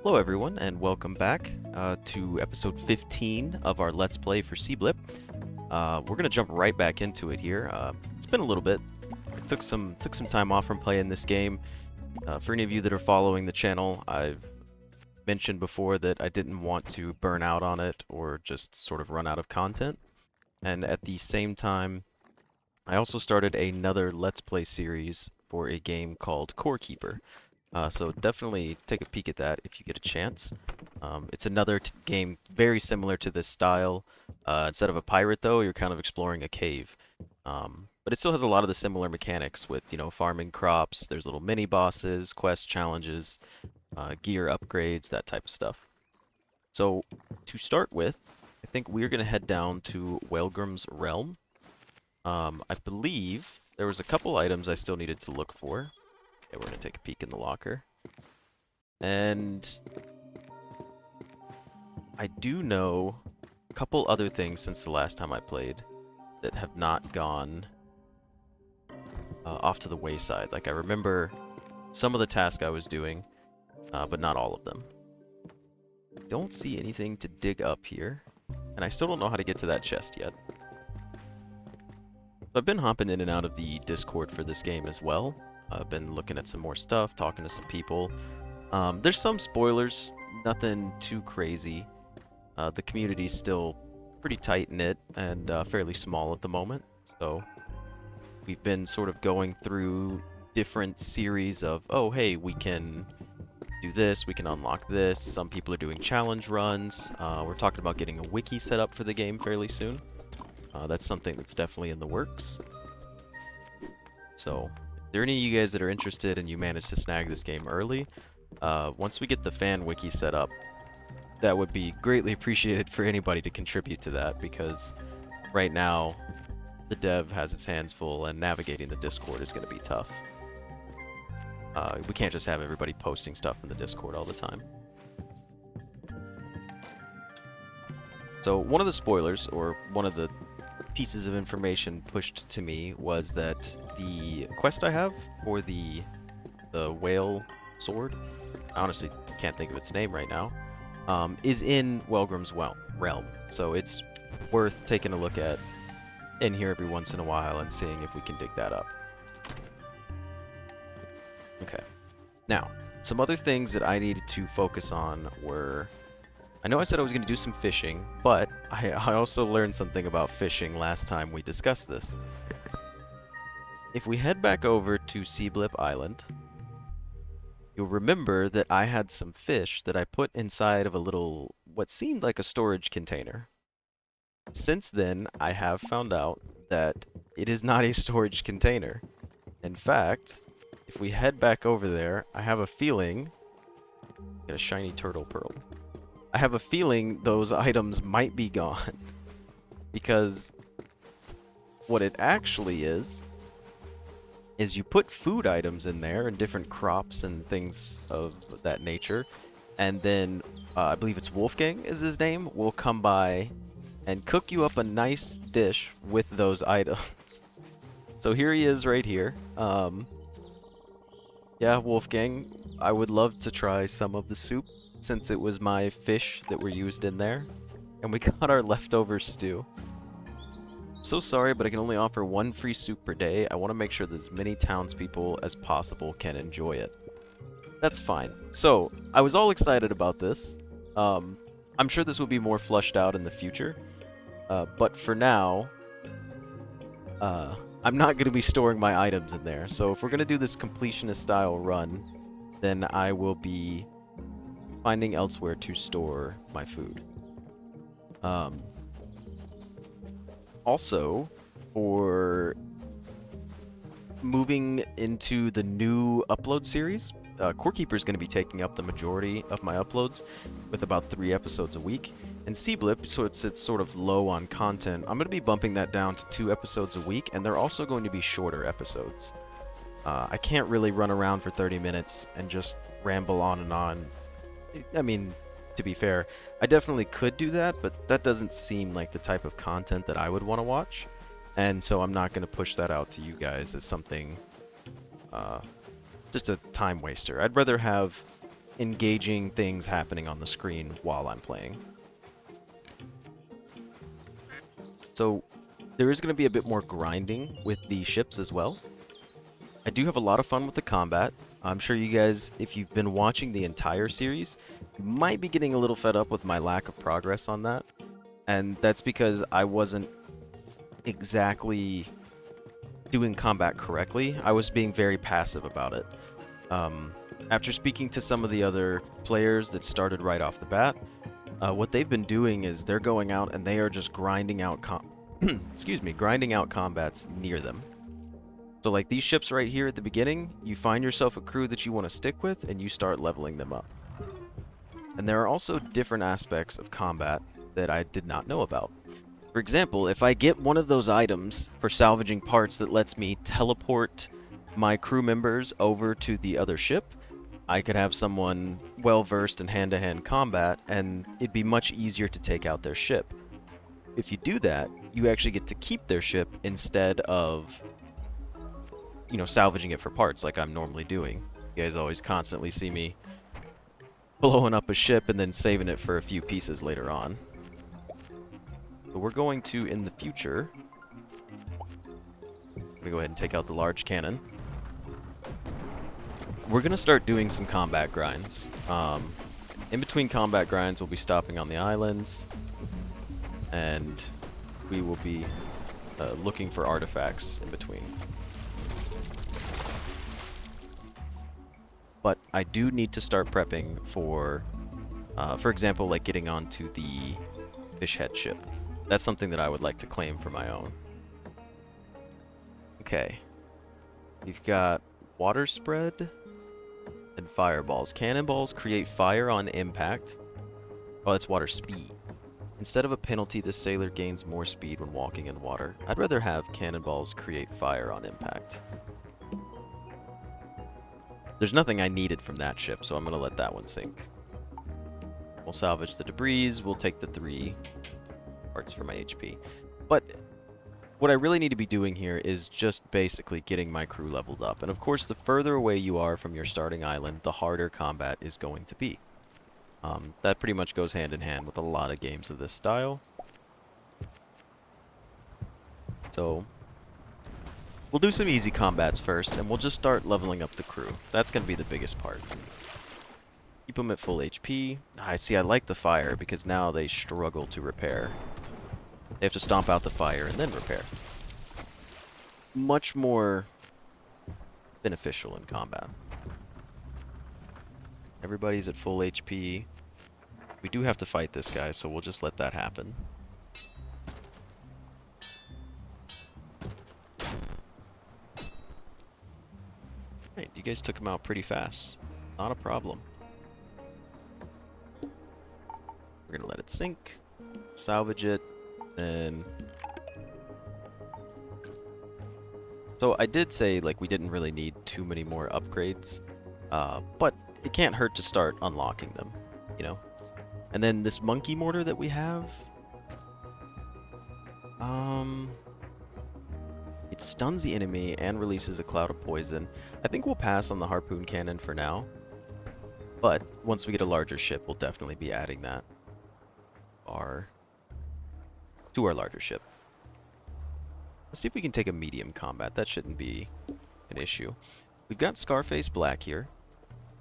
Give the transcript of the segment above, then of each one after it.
Hello everyone, and welcome back to episode 15 of our Let's Play for Seablip. We're gonna jump right back into it here. It's been a little bit. I took some time off from playing this game. For any of you that are following the channel, I've mentioned before that I didn't want to burn out on it or just sort of run out of content. And at the same time, I also started another Let's Play series for a game called Core Keeper. So definitely take a peek at that if you get a chance. It's another game very similar to this style. Instead of a pirate, though, you're kind of exploring a cave. But it still has a lot of the similar mechanics with, farming crops. There's little mini bosses, quest challenges, gear upgrades, that type of stuff. So to start with, I think we're going to head down to Whalegrim's Realm. I believe there was a couple items I still needed to look for. Okay, we're going to take a peek in the locker. And I do know a couple other things since the last time I played that have not gone off to the wayside. Like, I remember some of the tasks I was doing, but not all of them. Don't see anything to dig up here, and I still don't know how to get to that chest yet. I've been hopping in and out of the Discord for this game as well. I've been looking at some more stuff, talking to some people. There's some spoilers, nothing too crazy. The community's still pretty tight-knit and fairly small at the moment, so we've been sort of going through different series of, oh, hey, we can do this, we can unlock this. Some people are doing challenge runs. We're talking about getting a wiki set up for the game fairly soon. That's something that's definitely in the works. So, if there are any of you guys that are interested and you manage to snag this game early, once we get the fan wiki set up, that would be greatly appreciated for anybody to contribute to that, because right now the dev has his hands full and navigating the Discord is going to be tough. We can't just have everybody posting stuff in the Discord all the time. So one of the spoilers, or one of the pieces of information pushed to me, was that the quest I have for the whale sword, I honestly can't think of its name right now, is in Whalegrim's realm. So it's worth taking a look at in here every once in a while and seeing if we can dig that up. Okay. Now, some other things that I needed to focus on were, I know I said I was going to do some fishing, but I also learned something about fishing last time we discussed this. If we head back over to Seablip Island, you'll remember that I had some fish that I put inside of a little, what seemed like a storage container. Since then, I have found out that it is not a storage container. In fact, if we head back over there, I have a feeling... Get a shiny turtle pearl. I have a feeling those items might be gone. Because what it actually is you put food items in there and different crops and things of that nature, and then I believe it's Wolfgang is his name, will come by and cook you up a nice dish with those items. So here he is right here. Yeah, Wolfgang, I would love to try some of the soup, since it was my fish that were used in there, and we got our leftover stew. So sorry, but I can only offer one free soup per day. I want to make sure that as many townspeople as possible can enjoy it. That's fine. So, I was all excited about this. I'm sure this will be more fleshed out in the future. But for now, I'm not going to be storing my items in there. So if we're going to do this completionist style run, then I will be finding elsewhere to store my food. Also, for moving into the new upload series, Core Keeper is going to be taking up the majority of my uploads with about 3 episodes a week. And Seablip, so it's sort of low on content, I'm going to be bumping that down to 2 episodes a week, and they're also going to be shorter episodes. I can't really run around for 30 minutes and just ramble on and on. I mean, to be fair, I definitely could do that, but that doesn't seem like the type of content that I would want to watch. And so I'm not going to push that out to you guys as something, just a time waster. I'd rather have engaging things happening on the screen while I'm playing. So there is going to be a bit more grinding with the ships as well. I do have a lot of fun with the combat. I'm sure you guys, if you've been watching the entire series, you might be getting a little fed up with my lack of progress on that. And that's because I wasn't exactly doing combat correctly. I was being very passive about it. After speaking to some of the other players that started right off the bat, what they've been doing is they're going out and they are just grinding out grinding out combats near them. So like these ships right here at the beginning, you find yourself a crew that you want to stick with and you start leveling them up. And there are also different aspects of combat that I did not know about. For example, if I get one of those items for salvaging parts that lets me teleport my crew members over to the other ship, I could have someone well-versed in hand-to-hand combat, and it'd be much easier to take out their ship. If you do that, you actually get to keep their ship instead of, you know, salvaging it for parts like I'm normally doing. You guys always constantly see me blowing up a ship and then saving it for a few pieces later on. So we're going to, in the future, I'm going to go ahead and take out the large cannon. We're going to start doing some combat grinds. In between combat grinds, we'll be stopping on the islands, and we will be looking for artifacts in between. But I do need to start prepping for example, like getting onto the fish head ship. That's something that I would like to claim for my own. Okay. We've got water spread and fireballs. Cannonballs create fire on impact. Oh, that's water speed. Instead of a penalty, the sailor gains more speed when walking in water. I'd rather have cannonballs create fire on impact. There's nothing I needed from that ship, so I'm going to let that one sink. We'll salvage the debris. We'll take the 3 parts for my HP. But what I really need to be doing here is just basically getting my crew leveled up. And of course, the further away you are from your starting island, the harder combat is going to be. That pretty much goes hand in hand with a lot of games of this style. So we'll do some easy combats first, and we'll just start leveling up the crew. That's going to be the biggest part. Keep them at full HP. I see, I like the fire, because now they struggle to repair. They have to stomp out the fire and then repair. Much more beneficial in combat. Everybody's at full HP. We do have to fight this guy, so we'll just let that happen. Right, you guys took him out pretty fast. Not a problem. We're gonna let it sink, salvage it, and so I did say like we didn't really need too many more upgrades, but it can't hurt to start unlocking them, you know. And then this monkey mortar that we have, it stuns the enemy and releases a cloud of poison. I think we'll pass on the harpoon cannon for now, but once we get a larger ship, we'll definitely be adding that to our larger ship. Let's see if we can take a medium combat. That shouldn't be an issue. We've got Scarface Black here.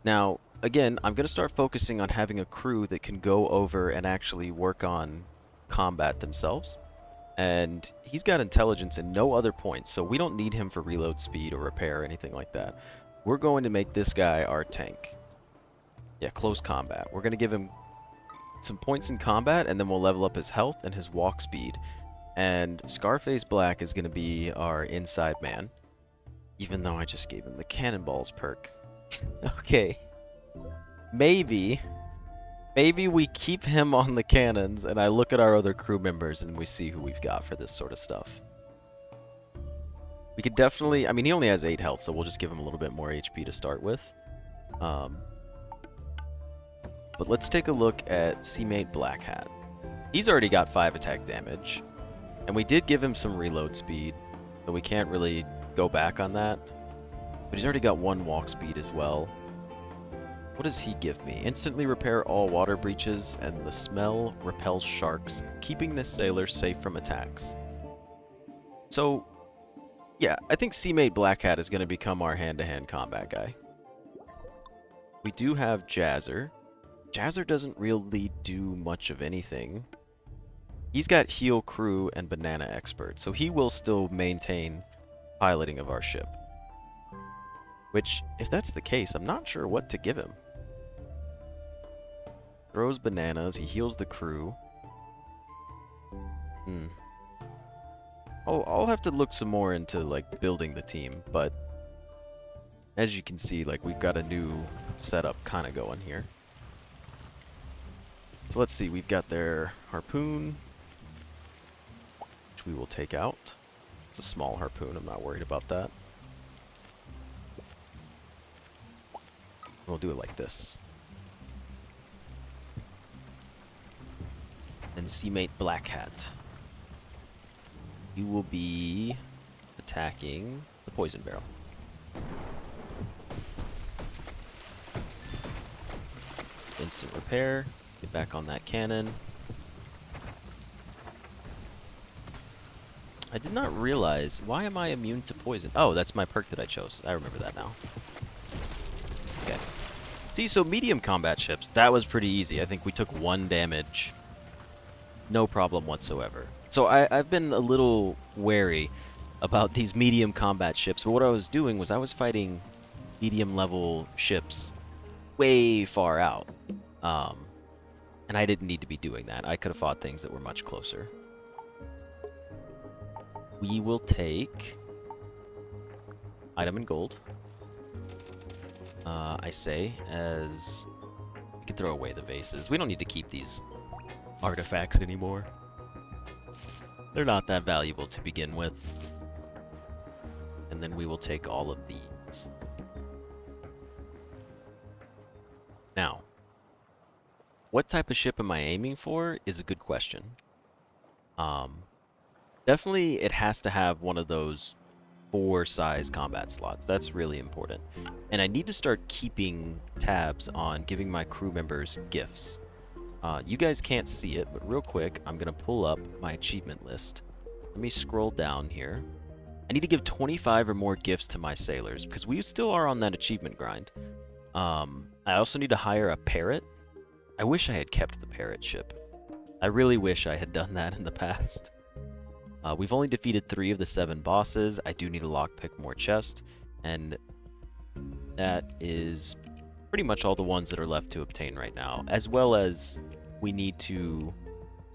Now, again, I'm going to start focusing on having a crew that can go over and actually work on combat themselves. And he's got intelligence and no other points, so we don't need him for reload speed or repair or anything like that. We're going to make this guy our tank. Yeah, close combat. We're going to give him some points in combat, and then we'll level up his health and his walk speed. And Scarface Black is going to be our inside man, even though I just gave him the cannonballs perk. Okay. Maybe we keep him on the cannons, and I look at our other crew members, and we see who we've got for this sort of stuff. We could definitely... I mean, he only has 8 health, so we'll just give him a little bit more HP to start with. But let's take a look at Seamate Black Hat. He's already got 5 attack damage, and we did give him some reload speed, so we can't really go back on that. But he's already got 1 walk speed as well. What does he give me? Instantly repair all water breaches, and the smell repels sharks, keeping this sailor safe from attacks. So, yeah, I think Seamate Black Hat is going to become our hand-to-hand combat guy. We do have Jazzer. Jazzer doesn't really do much of anything. He's got Heal Crew and Banana Expert, so he will still maintain piloting of our ship. Which, if that's the case, I'm not sure what to give him. Throws bananas, he heals the crew. I'll have to look some more into, like, building the team, but as you can see, like, we've got a new setup kind of going here. So let's see, we've got their harpoon, which we will take out. It's a small harpoon, I'm not worried about that. We'll do it like this. And Seamate Black Hat. You will be attacking the poison barrel. Instant repair. Get back on that cannon. I did not realize, why am I immune to poison? Oh, that's my perk that I chose. I remember that now. Okay. See, so medium combat ships, that was pretty easy. I think we took 1 damage. No problem whatsoever. So I've been a little wary about these medium combat ships, but what I was doing was I was fighting medium level ships way far out. And I didn't need to be doing that. I could have fought things that were much closer. We will take item in gold. I say, as we can throw away the vases. We don't need to keep these artifacts anymore. They're not that valuable to begin with. And then we will take all of these. Now, what type of ship am I aiming for is a good question. Definitely it has to have one of those 4-size combat slots. That's really important. And I need to start keeping tabs on giving my crew members gifts. You guys can't see it, but real quick, I'm going to pull up my achievement list. Let me scroll down here. I need to give 25 or more gifts to my sailors, because we still are on that achievement grind. I also need to hire a parrot. I wish I had kept the parrot ship. I really wish I had done that in the past. We've only defeated 3 of the 7 bosses. I do need a lockpick more chest, and that is pretty much all the ones that are left to obtain right now, as well as we need to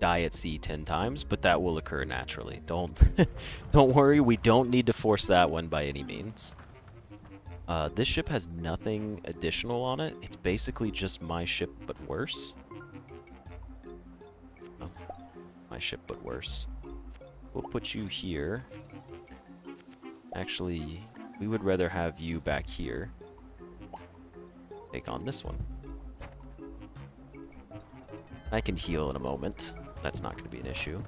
die at sea 10 times, but that will occur naturally. Don't worry, we don't need to force that one by any means. This ship has nothing additional on it. It's basically just my ship, but worse. Oh, my ship, but worse. We'll put you here. Actually, we would rather have you back here. Take on this one. I can heal in a moment. That's not going to be an issue.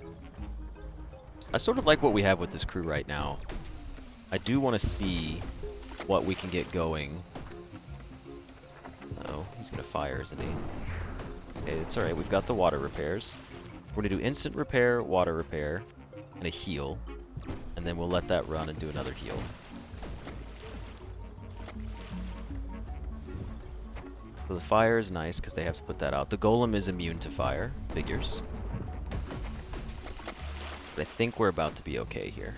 I sort of like what we have with this crew right now. I do want to see what we can get going. Uh-oh, he's going to fire, isn't he? Okay, it's alright. We've got the water repairs. We're going to do instant repair, water repair, and a heal. And then we'll let that run and do another heal. So the fire is nice because they have to put that out. The golem is immune to fire. Figures. But I think we're about to be okay here.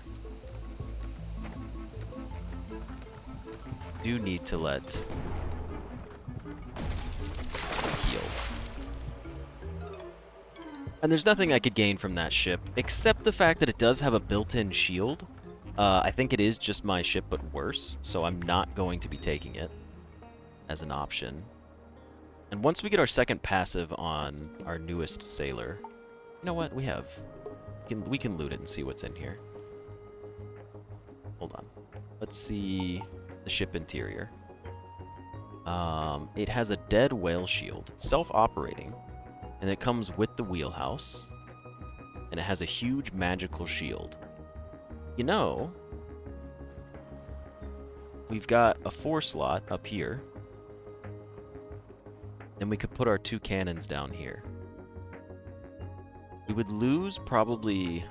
Do need to let heal. And there's nothing I could gain from that ship, except the fact that it does have a built-in shield. I think it is just my ship, but worse, so I'm not going to be taking it as an option. And once we get our second passive on our newest sailor, you know what? We can loot it and see what's in here. Hold on. Let's see the ship interior. It has a dead whale shield, self-operating, and it comes with the wheelhouse, and it has a huge magical shield. You know, we've got a 4 slot up here. Then we could put our 2 cannons down here. We would lose probably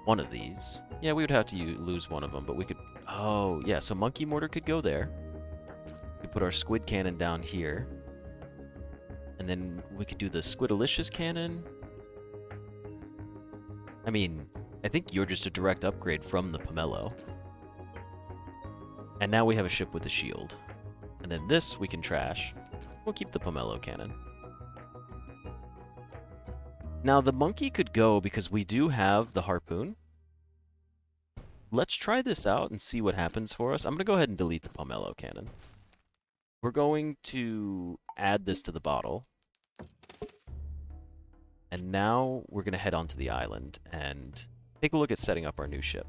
one of these. Yeah, we would have to lose one of them, but we could... Oh, yeah, so Monkey Mortar could go there. We put our Squid Cannon down here. And then we could do the Squidalicious Cannon. I mean, I think you're just a direct upgrade from the Pomelo. And now we have a ship with a shield. And then this we can trash. We'll keep the Pomelo Cannon. Now, the monkey could go because we do have the harpoon. Let's try this out and see what happens for us. I'm going to go ahead and delete the Pomelo Cannon. We're going to add this to the bottle. And now we're going to head onto the island and take a look at setting up our new ship.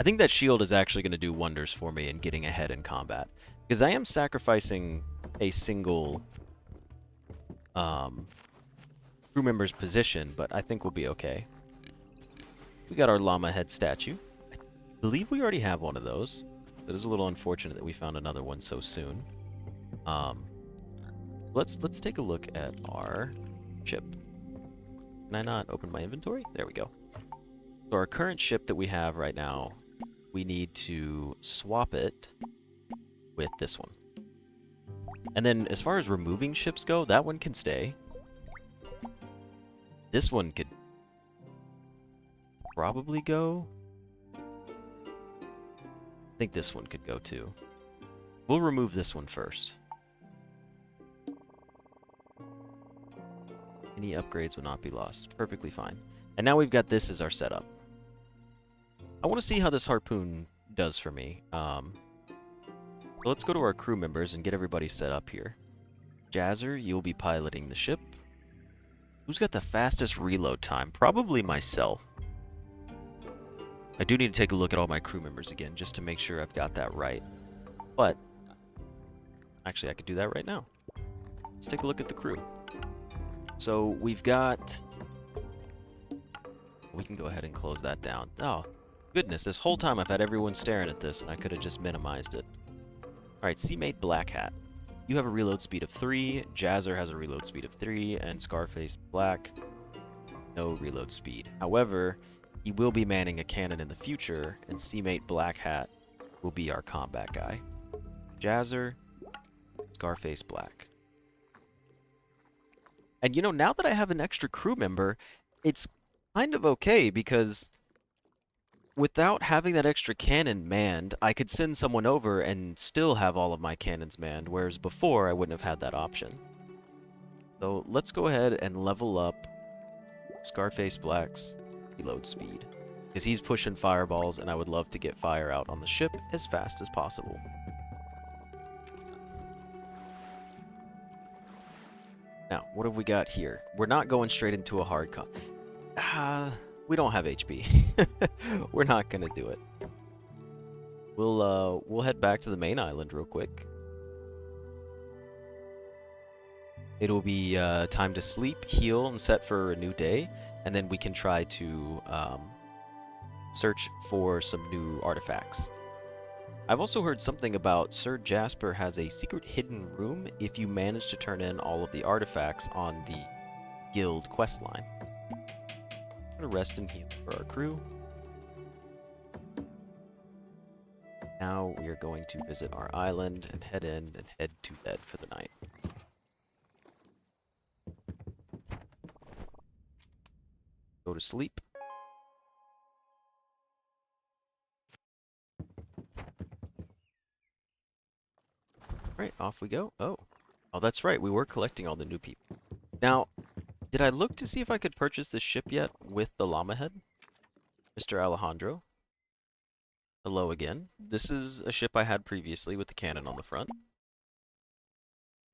I think that shield is actually going to do wonders for me in getting ahead in combat. Because I am sacrificing a single crew member's position, but I think we'll be okay. We got our llama head statue. I believe we already have one of those. It is a little unfortunate that we found another one so soon. Let's take a look at our ship. Can I not open my inventory? There we go. So our current ship that we have right now, we need to swap it with this one. And then as far as removing ships go, that one can stay. This one could probably go. I think this one could go too. We'll remove this one first. Any upgrades will not be lost. Perfectly fine. And now we've got this as our setup. I want to see how this harpoon does for me. So let's go to our crew members and get everybody set up here. Jazzer, you'll be piloting the ship. Who's got the fastest reload time? Probably myself. I do need to take a look at all my crew members again, just to make sure I've got that right. But, actually, I could do that right now. Let's take a look at the crew. So, we've got... We can go ahead and close that down. Oh, goodness, this whole time I've had everyone staring at this, and I could have just minimized it. Alright, Seamate Black Hat. You have a reload speed of 3, Jazzer has a reload speed of 3, and Scarface Black, no reload speed. However, he will be manning a cannon in the future, and Seamate Black Hat will be our combat guy. Jazzer, Scarface Black. And you know, now that I have an extra crew member, it's kind of okay, because without having that extra cannon manned, I could send someone over and still have all of my cannons manned, whereas before I wouldn't have had that option. So let's go ahead and level up Scarface Black's reload speed, because he's pushing fireballs and I would love to get fire out on the ship as fast as possible. Now, what have we got here? We're not going straight into a hard con. We don't have HP. We're not gonna do it. We'll head back to the main island real quick. It'll be time to sleep, heal, and set for a new day, and then we can try to search for some new artifacts. I've also heard something about Sir Jasper has a secret hidden room if you manage to turn in all of the artifacts on the guild questline. I'm gonna rest and heal for our crew. Now we are going to visit our island and head in and head to bed for the night. Go to sleep. Alright, off we go. Oh, that's right. We were collecting all the new people. Now, did I look to see if I could purchase this ship yet with the llama head? Mr. Alejandro. Hello again. This is a ship I had previously with the cannon on the front.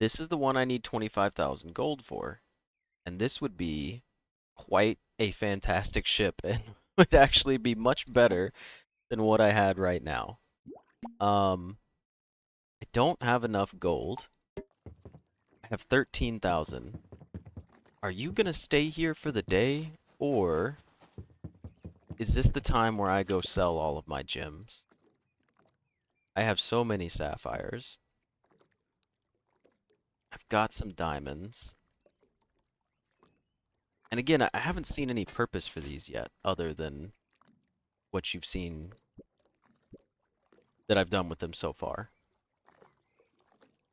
This is the one I need 25,000 gold for. And this would be quite a fantastic ship and would actually be much better than what I had right now. I don't have enough gold. I have 13,000. Are you gonna stay here for the day, or is this the time where I go sell all of my gems? I have so many sapphires. I've got some diamonds. And again, I haven't seen any purpose for these yet, other than what you've seen that I've done with them so far.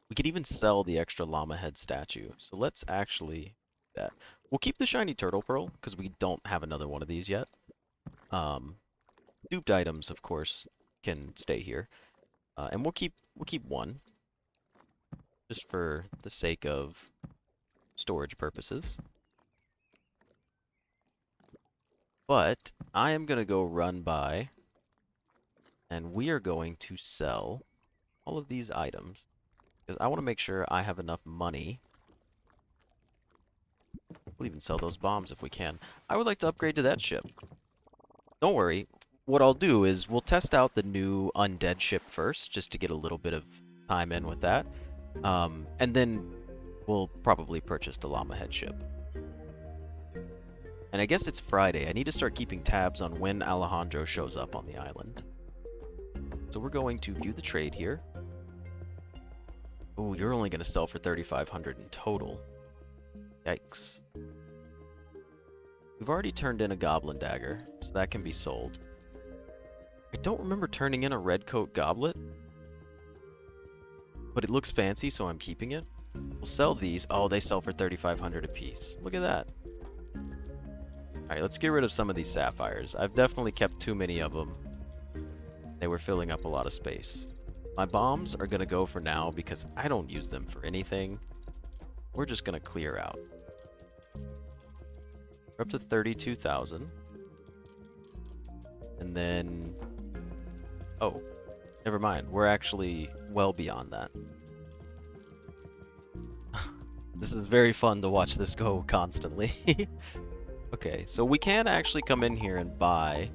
We could even sell the extra llama head statue. So let's actually do that. We'll keep the shiny turtle pearl, because we don't have another one of these yet. Duped items, of course, can stay here. And we'll keep one, just for the sake of storage purposes. But I am going to go run by, and we are going to sell all of these items, because I want to make sure I have enough money. We'll even sell those bombs if we can. I would like to upgrade to that ship. Don't worry. What I'll do is we'll test out the new undead ship first, just to get a little bit of time in with that. And then we'll probably purchase the llama head ship. And I guess it's Friday. I need to start keeping tabs on when Alejandro shows up on the island. So we're going to view the trade here. Oh, you're only going to sell for 3,500 in total. Yikes. We've already turned in a goblin dagger, so that can be sold. I don't remember turning in a red coat goblet, but it looks fancy, so I'm keeping it. We'll sell these. Oh, they sell for 3,500 apiece. Look at that. Alright, let's get rid of some of these sapphires. I've definitely kept too many of them. They were filling up a lot of space. My bombs are going to go for now because I don't use them for anything. We're just going to clear out. We're up to 32,000. And then... Oh, never mind. We're actually well beyond that. This is very fun to watch this go constantly. Okay, so we can actually come in here and buy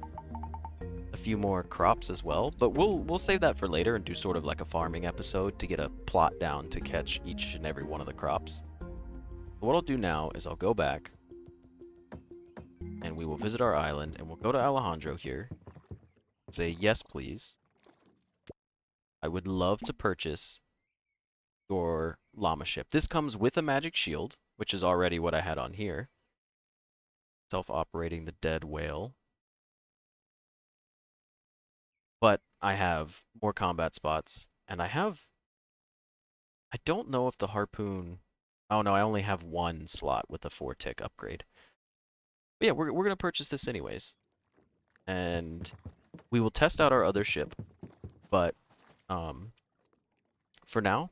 a few more crops as well, but we'll save that for later and do sort of like a farming episode to get a plot down to catch each and every one of the crops. What I'll do now is I'll go back and we will visit our island and we'll go to Alejandro here. Say, yes, please. I would love to purchase your llama ship. This comes with a magic shield, which is already what I had on here. Self-operating the dead whale. But I have more combat spots, and I don't know if the harpoon... Oh no, I only have one slot with a 4-tick upgrade. But yeah, we're going to purchase this anyways. And we will test out our other ship. But for now,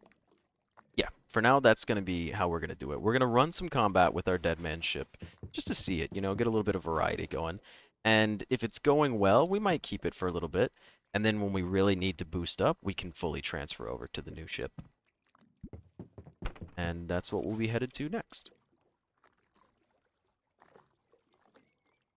for now, that's going to be how we're going to do it. We're going to run some combat with our dead man ship just to see it, you know, get a little bit of variety going. And if it's going well, we might keep it for a little bit. And then when we really need to boost up, we can fully transfer over to the new ship. And that's what we'll be headed to next.